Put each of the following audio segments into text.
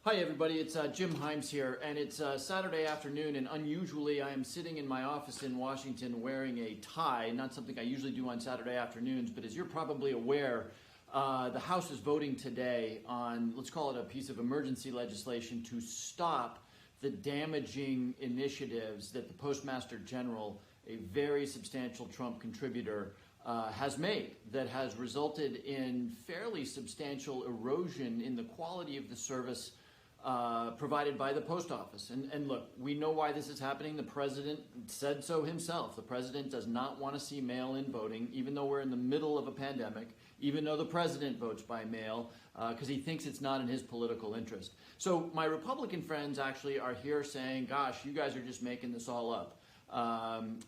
Hi everybody, it's Jim Himes here, and it's Saturday afternoon, and unusually I am sitting in my office in Washington wearing a tie, not something I usually do on Saturday afternoons, but as you're probably aware, the House is voting today on, let's call it a piece of emergency legislation to stop the damaging initiatives that the Postmaster General, a very substantial Trump contributor, has made that has resulted in fairly substantial erosion in the quality of the service provided by the post office. And look, we know why this is happening. The president said so himself. The president does not want to see mail-in voting, even though we're in the middle of a pandemic, even though the president votes by mail, because he thinks it's not in his political interest. So my Republican friends actually are here saying, gosh, you guys are just making this all up.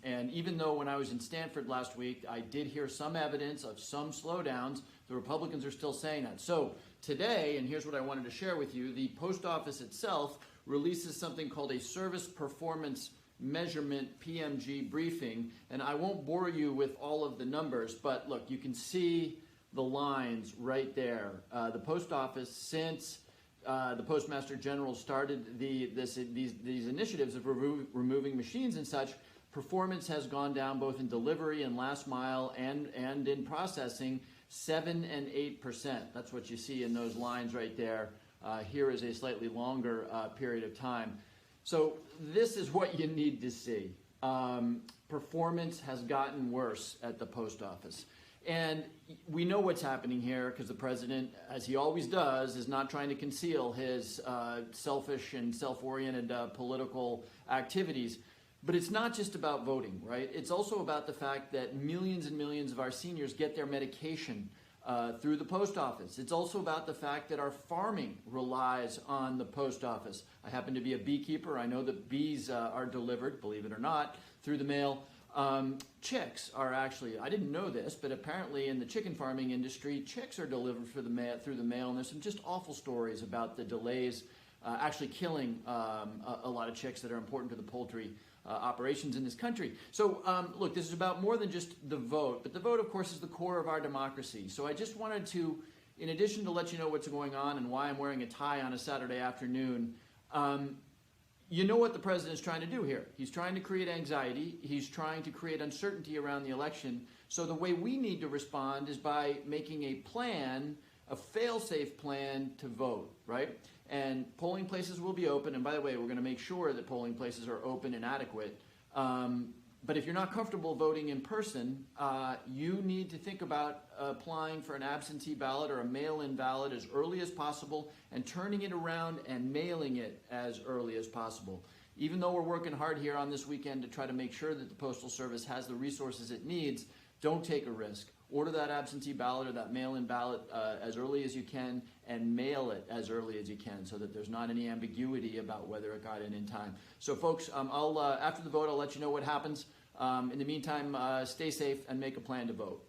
And even though when I was in Stanford last week, I did hear some evidence of some slowdowns, the Republicans are still saying that. So today, and here's what I wanted to share with you, the post office itself releases something called a Service Performance Measurement PMG briefing. And I won't bore you with all of the numbers, but look, you can see the lines right there. The post office, since the Postmaster General started these initiatives of removing machines and such, performance has gone down both in delivery and last mile and in processing 7 and 8%. That's what you see in those lines right there. Here is a slightly longer period of time. So this is what you need to see. Performance has gotten worse at the post office. And we know what's happening here because the president, as he always does, is not trying to conceal his selfish and self-oriented political activities. But it's not just about voting, right? It's also about the fact that millions and millions of our seniors get their medication through the post office. It's also about the fact that our farming relies on the post office. I happen to be a beekeeper. I know that bees are delivered, believe it or not, through the mail. Chicks are actually, I didn't know this, but apparently in the chicken farming industry, chicks are delivered through the mail, and there's some just awful stories about the delays actually killing a lot of chicks that are important to the poultry operations in this country. So look, this is about more than just the vote, but the vote, of course, is the core of our democracy. So I just wanted to, in addition to let you know what's going on and why I'm wearing a tie on a Saturday afternoon, you know what the president is trying to do here. He's trying to create anxiety. He's trying to create uncertainty around the election. So the way we need to respond is by making a plan, a fail-safe plan to vote, right? And polling places will be open. And by the way, we're going to make sure that polling places are open and adequate. But if you're not comfortable voting in person, you need to think about applying for an absentee ballot or a mail-in ballot as early as possible and turning it around and mailing it as early as possible. Even though we're working hard here on this weekend to try to make sure that the Postal Service has the resources it needs, don't take a risk. Order that absentee ballot or that mail-in ballot as early as you can and mail it as early as you can so that there's not any ambiguity about whether it got in time. So folks, after the vote, I'll let you know what happens. In the meantime, stay safe and make a plan to vote.